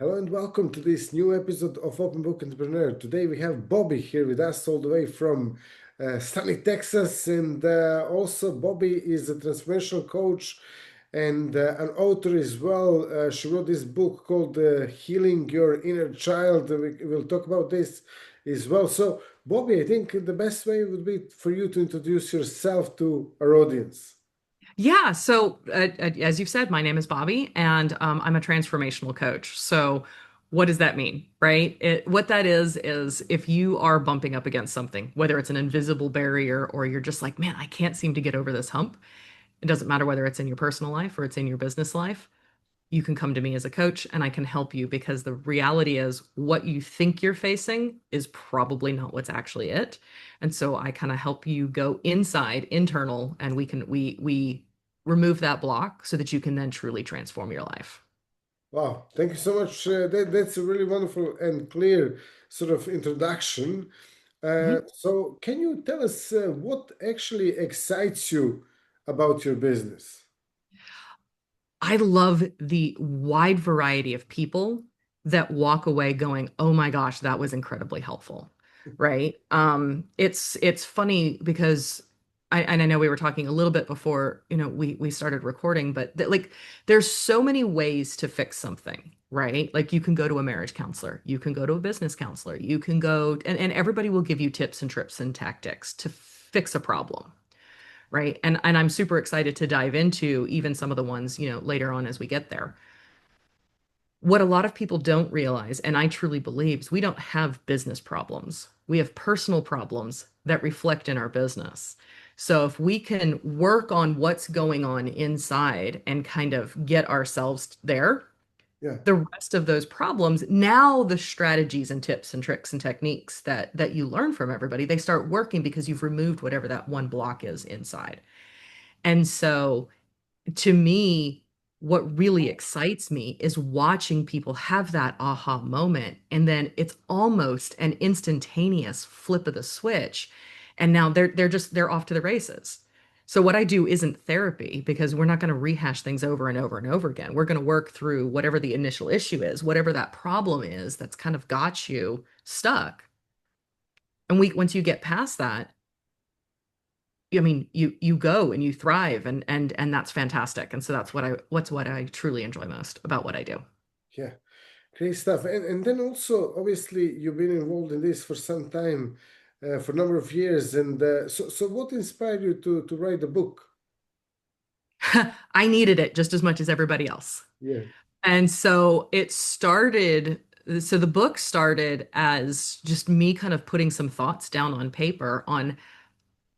Hello and welcome to this new episode of Open Book Entrepreneur. Today we have Bobbie here with us all the way from sunny Texas, and also Bobbie is a transformational coach and an author as well. She wrote this book called Healing Your Inner Child. We'll talk about this as well. So, Bobbie, I think the best way would be for you to introduce yourself to our audience. Yeah, as you've said, my name is Bobbie, and I'm a transformational coach. So, what does that mean, right? What that is if you are bumping up against something, whether it's an invisible barrier or you're just like, man, I can't seem to get over this hump. It doesn't matter whether it's in your personal life or it's in your business life. You can come to me as a coach and I can help you because the reality is what you think you're facing is probably not what's actually it. And so I kind of help you go inside, internal, and we remove that block so that you can then truly transform your life. Wow, thank you so much. That's a really wonderful and clear sort of introduction. Mhm. So, can you tell us what actually excites you about your business? I love the wide variety of people that walk away going, "Oh my gosh, that was incredibly helpful." Right? It's funny because and I know we were talking a little bit before, we started recording, but like there's so many ways to fix something, right? Like you can go to a marriage counselor, you can go to a business counselor, you can go and everybody will give you tips and trips and tactics to fix a problem, right? And I'm super excited to dive into even some of the ones, later on as we get there. What a lot of people don't realize, and I truly believe, is we don't have business problems. We have personal problems that reflect in our business. So if we can work on what's going on inside and kind of get ourselves there, Yeah, the rest of those problems, now the strategies and tips and tricks and techniques that you learn from everybody, they start working because you've removed whatever that one block is inside. And so to me, what really excites me is watching people have that aha moment. And then it's almost an instantaneous flip of the switch. And now they're off to the races. So what I do isn't therapy because we're not going to rehash things over and over and over again. We're going to work through whatever the initial issue is, whatever that problem is that's kind of got you stuck. And once you get past that, I mean, you go and you thrive and that's fantastic. And so that's what I truly enjoy most about what I do. yeah, great stuff. And then also, obviously, you've been involved in this for some time, for a number of years. And so what inspired you to write the book? I needed it just as much as everybody else. Yeah, And so the book started as just me kind of putting some thoughts down on paper on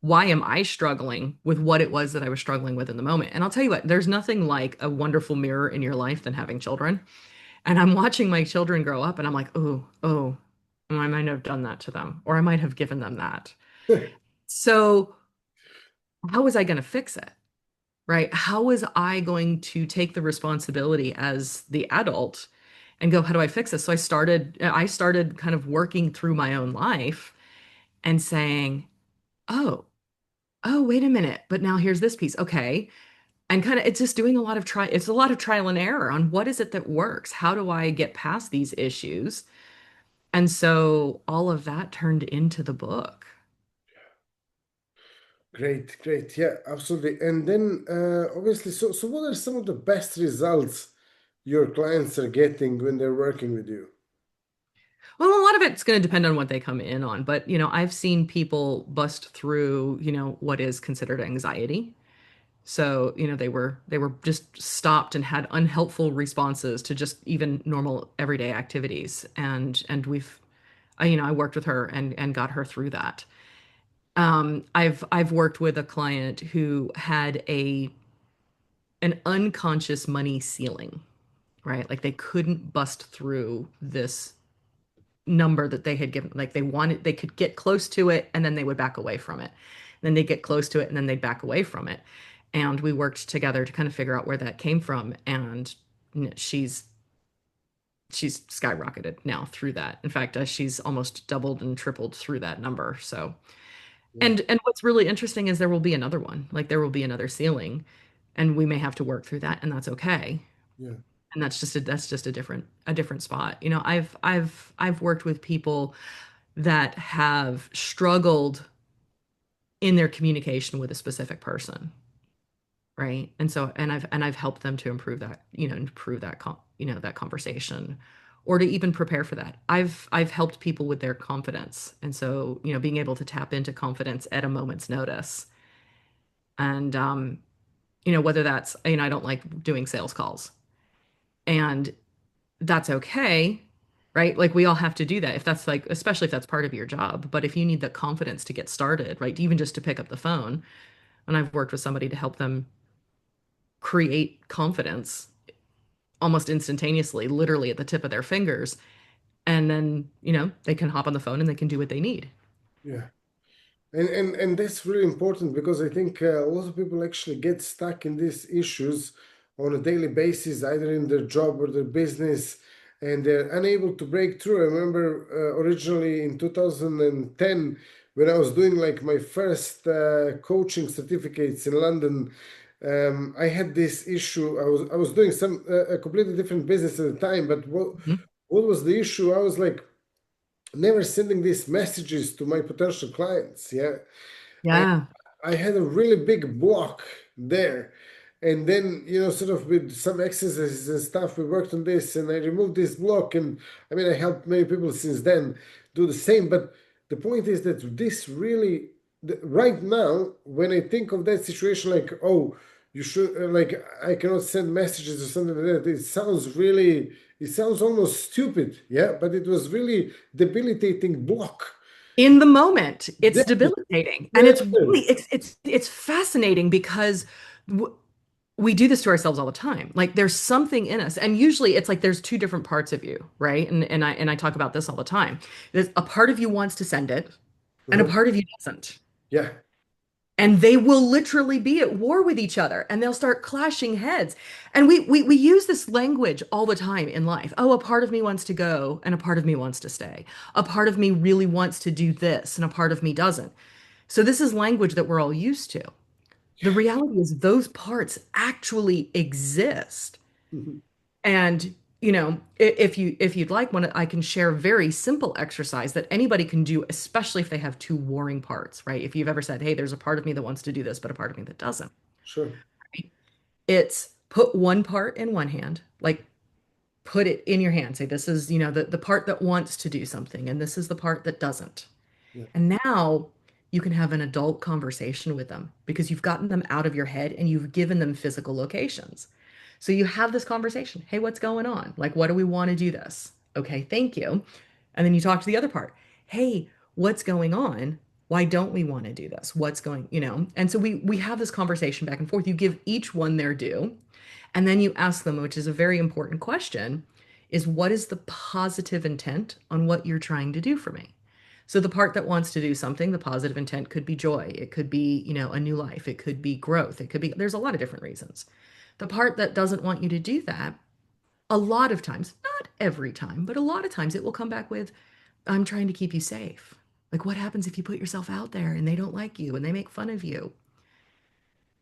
why am I struggling with what it was that I was struggling with in the moment. And I'll tell you what, there's nothing like a wonderful mirror in your life than having children. And I'm watching my children grow up and I'm like, oh, I might have done that to them, or I might have given them that. So, how was I going to fix it? Right? How was I going to take the responsibility as the adult and go, how do I fix this? So I started kind of working through my own life and saying, oh, wait a minute, but now here's this piece. Okay. And kind of it's just doing it's a lot of trial and error on what is it that works? How do I get past these issues? And so all of that turned into the book. great, great. Yeah, absolutely. And then obviously, so what are some of the best results your clients are getting when they're working with you? Well, a lot of it's going to depend on what they come in on, but I've seen people bust through, what is considered anxiety. So, they were just stopped and had unhelpful responses to just even normal everyday activities. And I worked with her and got her through that. I've worked with a client who had an unconscious money ceiling, right? Like they couldn't bust through this number that they had given. Like they could get close to it and then they would back away from it. Then they get close to it and then they'd back away from it. And we worked together to kind of figure out where that came from. And she's skyrocketed now through that. In fact, she's almost doubled and tripled through that number. So, Yeah, and what's really interesting is there will be another one. Like there will be another ceiling, and we may have to work through that, and that's okay. yeah. And that's just a different spot. I've worked with people that have struggled in their communication with a specific person, right? And I've helped them to improve that conversation, or to even prepare for that. I've helped people with their confidence. And so, being able to tap into confidence at a moment's notice. And whether that's, I don't like doing sales calls. And that's okay, right? Like we all have to do that if that's like, especially if that's part of your job. But if you need the confidence to get started, right? Even just to pick up the phone, and I've worked with somebody to help them create confidence almost instantaneously, literally at the tip of their fingers. And then, they can hop on the phone and they can do what they need. Yeah. And that's really important because I think a lot of people actually get stuck in these issues on a daily basis, either in their job or their business, and they're unable to break through. I remember originally in 2010, when I was doing like my first coaching certificates in London, I had this issue. I was doing some a completely different business at the time, but Mhm. what was the issue? I was like never sending these messages to my potential clients. Yeah. And Yeah. I had a really big block there. And then, sort of with some exercises and stuff, we worked on this and I removed this block. And I mean, I helped many people since then do the same. But the point is that this really, right now, when I think of that situation, like, oh, you should, like, I cannot send messages or something like that, it sounds almost stupid. Yeah. But it was really debilitating block. In the moment, it's Definitely. debilitating. And Yeah. it's fascinating because w we do this to ourselves all the time. Like there's something in us, and usually it's like there's two different parts of you, right? And I talk about this all the time. There's a part of you wants to send it, and a Uh-huh. part of you doesn't. Yeah. And they will literally be at war with each other, and they'll start clashing heads. And we use this language all the time in life. Oh, a part of me wants to go, and a part of me wants to stay. A part of me really wants to do this, and a part of me doesn't. So this is language that we're all used to. The reality is those parts actually exist. Mhm. And if you'd like one, I can share a very simple exercise that anybody can do, especially if they have two warring parts, right? If you've ever said, "Hey, there's a part of me that wants to do this, but a part of me that doesn't." Sure. Right? It's put one part in one hand, like put it in your hand. Say, this is, the part that wants to do something, and this is the part that doesn't. Yeah. And now you can have an adult conversation with them because you've gotten them out of your head and you've given them physical locations. So you have this conversation. Hey, what's going on? Like, what do we want to do this? Okay, thank you. And then you talk to the other part. Hey, what's going on? Why don't we want to do this? What's going? And so we have this conversation back and forth. You give each one their due, and then you ask them, which is a very important question, is what is the positive intent on what you're trying to do for me? So the part that wants to do something, the positive intent could be joy. It could be, a new life. It could be growth. It could be, there's a lot of different reasons. The part that doesn't want you to do that, a lot of times, not every time, but a lot of times it will come back with, I'm trying to keep you safe. Like, what happens if you put yourself out there and they don't like you and they make fun of you,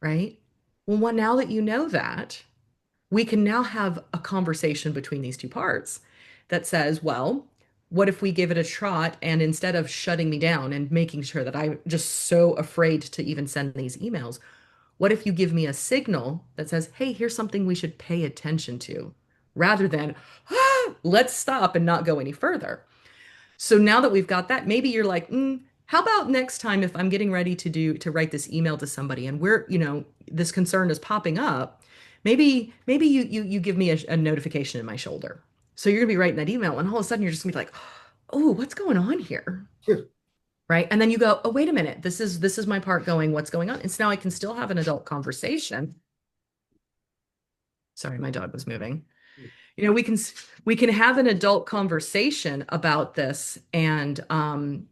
right? Well, now that you know that, we can now have a conversation between these two parts that says, well, what if we give it a trot and instead of shutting me down and making sure that I'm just so afraid to even send these emails, what if you give me a signal that says, hey, here's something we should pay attention to, rather than, let's stop and not go any further. So now that we've got that, maybe you're like, how about next time if I'm getting ready to write this email to somebody and this concern is popping up, maybe you give me a notification in my shoulder. So you're gonna be writing that email and all of a sudden you're just gonna be like, oh, what's going on here? Right? And then you go, oh, wait a minute, this is my part going, what's going on? And so now I can still have an adult conversation. Sorry, my dog was moving. We can have an adult conversation about this and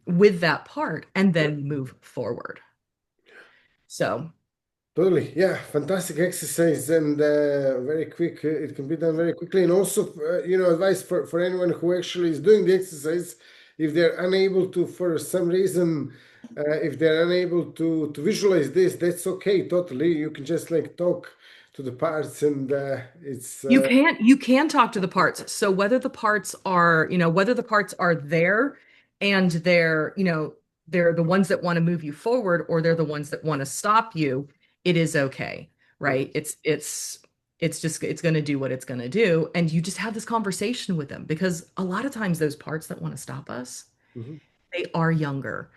with that part and then move forward. So Totally. Yeah. Fantastic exercise and very quick. It can be done very quickly. And also, advice for anyone who actually is doing the exercise, if they're unable to, for some reason, if they're unable to visualize this, that's okay. Totally. You can just like to the parts, and it's You can talk to the parts. So whether the parts are, whether the parts are there and they're the ones that want to move you forward or they're the ones that want to stop you, it is okay, right? It's going to do what it's going to do, and you just have this conversation with them because a lot of times those parts that want to stop us, Mhm. they are younger.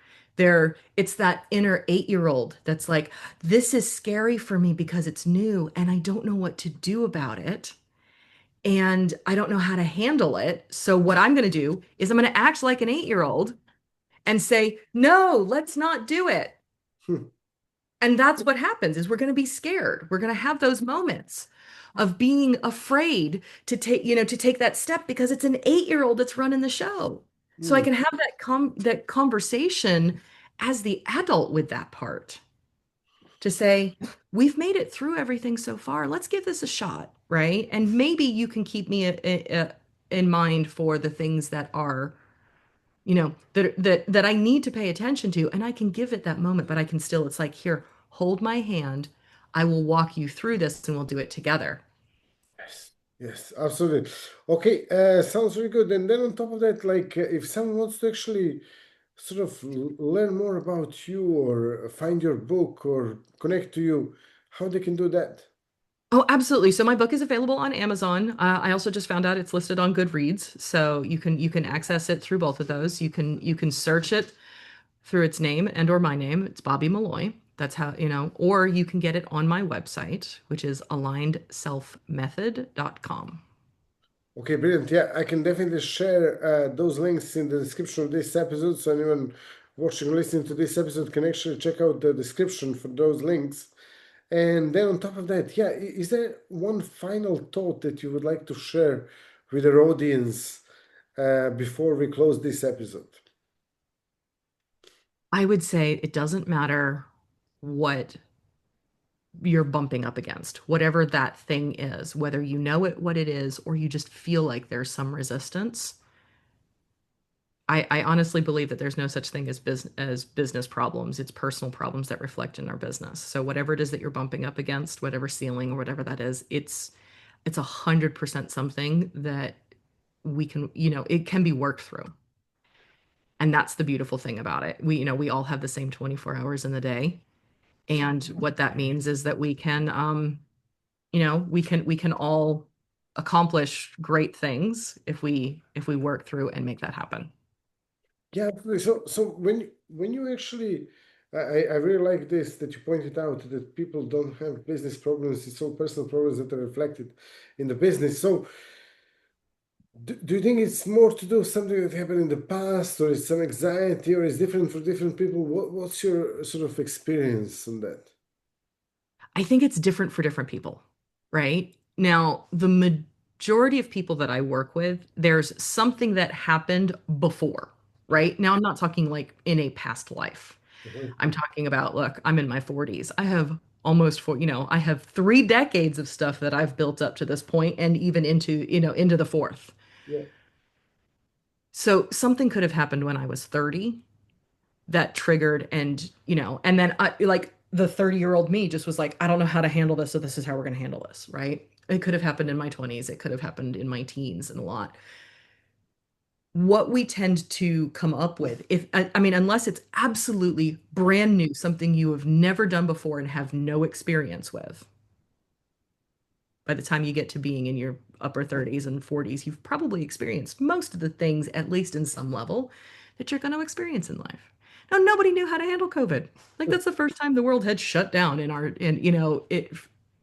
It's that inner 8-year-old that's like, this is scary for me because it's new and I don't know what to do about it and I don't know how to handle it. So what I'm going to do is I'm going to act like an 8-year-old and say, "No, let's not do it." And that's what happens is we're going to be scared. We're going to have those moments of being afraid to take that step because it's an 8-year-old that's running the show. So I Mm. can have that conversation as the adult with that part to say, we've made it through everything so far. Let's give this a shot, right? And maybe you can keep me in mind for the things that are, that I need to pay attention to, and I can give it that moment, but I can still, it's like, here, hold my hand. I will walk you through this and we'll do it together. Yes, yes, absolutely. Okay, sounds really good. And then on top of that, like if someone wants to actually sort of learn more about you or find your book or connect to you, how they can do that? Oh, absolutely. So my book is available on Amazon. I also just found out it's listed on Goodreads, so you can access it through both of those. You can search it through its name and or my name. It's Bobbie Maloy. That's how, or you can get it on my website, which is alignedselfmethod.com. Okay, brilliant. Yeah, I can definitely share those links in the description of this episode. So anyone watching, listening to this episode can actually check out the description for those links. And then on top of that, yeah, is there one final thought that you would like to share with our audience before we close this episode? I would say it doesn't matter what you're bumping up against, whatever that thing is, whether you know what it is or you just feel like there's some resistance. I honestly believe that there's no such thing as business problems. It's personal problems that reflect in our business. So whatever it is that you're bumping up against, whatever ceiling or whatever that is, it's 100% something that we can, it can be worked through. And that's the beautiful thing about it. We all have the same 24 hours in the day. And what that means is that we can all accomplish great things if we work through and make that happen. Yeah, absolutely. So when you actually, I really like this that you pointed out that people don't have business problems; it's all personal problems that are reflected in the business. So do you think it's more to do with something that happened in the past, or it's some anxiety, or it's different for different people? What's your sort of experience on that? I think it's different for different people, right? Now, the majority of people that I work with, there's something that happened before, right? Now, I'm not talking like in a past life. Mhm. I'm talking about, look, I'm in my 40s. I have almost I have 3 decades of stuff that I've built up to this point and even into the fourth. Yeah. So something could have happened when I was 30 that triggered and then like the 30-year-old me just was like, I don't know how to handle this, so this is how we're going to handle this, right? It could have happened in my 20s, it could have happened in my teens, and a lot. What we tend to come up with, if I mean, unless it's absolutely brand new, something you have never done before and have no experience with, by the time you get to being in your upper 30s and 40s, you've probably experienced most of the things, at least in some level, that you're going to experience in life. Now, nobody knew how to handle COVID. Like that's the first time the world had shut down in it.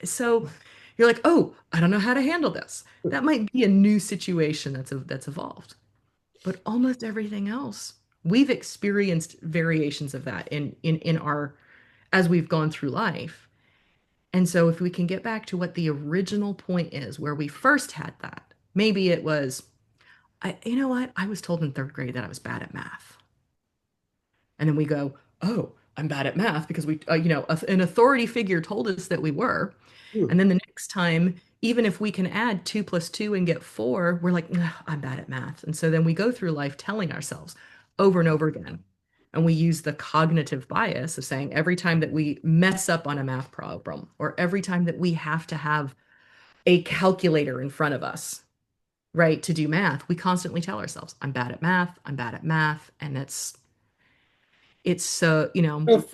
So you're like, oh, I don't know how to handle this. That might be a new situation that's evolved. But almost everything else, we've experienced variations of that in our as we've gone through life. And so, if we can get back to what the original point is, where we first had that, maybe it was, you know what? I was told in third grade that I was bad at math. And then we go, oh, I'm bad at math because an authority figure told us that we were. Hmm. And then the next time, even if we can add 2 plus 2 and get 4, we're like, "Ugh, I'm bad at math." And so then we go through life telling ourselves over and over again, And we use the cognitive bias of saying every time that we mess up on a math problem, or every time that we have to have a calculator in front of us, right, to do math, we constantly tell ourselves, I'm bad at math, I'm bad at math. And it's so,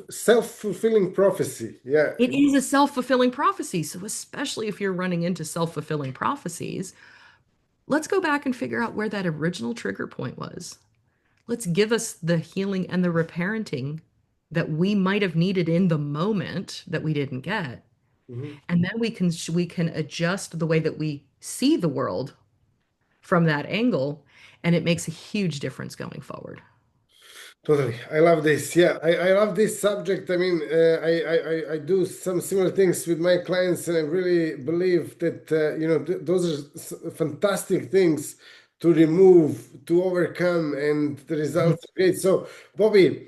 Self-fulfilling prophecy. Yeah. it is a self-fulfilling prophecy. So especially if you're running into self-fulfilling prophecies, let's go back and figure out where that original trigger point was. Let's give us the healing and the reparenting that we might have needed in the moment that we didn't get. Mhm. And then we can adjust the way that we see the world from that angle, and it makes a huge difference going forward. Totally. I love this. Yeah, I love this subject. I mean, I do some similar things with my clients, and I really believe that, those are fantastic things to remove, to overcome, and the Mhm. results are great. So, Bobbie,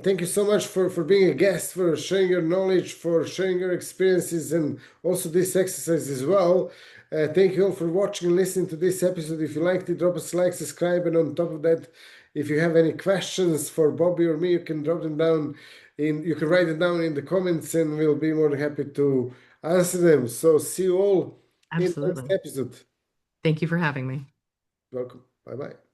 thank you so much for being a guest, for sharing your knowledge, for sharing your experiences, and also this exercise as well. Thank you all for watching and listening to this episode. If you liked it, drop us a like, subscribe, and on top of that, if you have any questions for Bobbie or me, you can drop them down you can write it down in the comments, and we'll be more than happy to answer them. So see you all in the next Absolutely. episode. Thank you for having me. Welcome. Bye bye.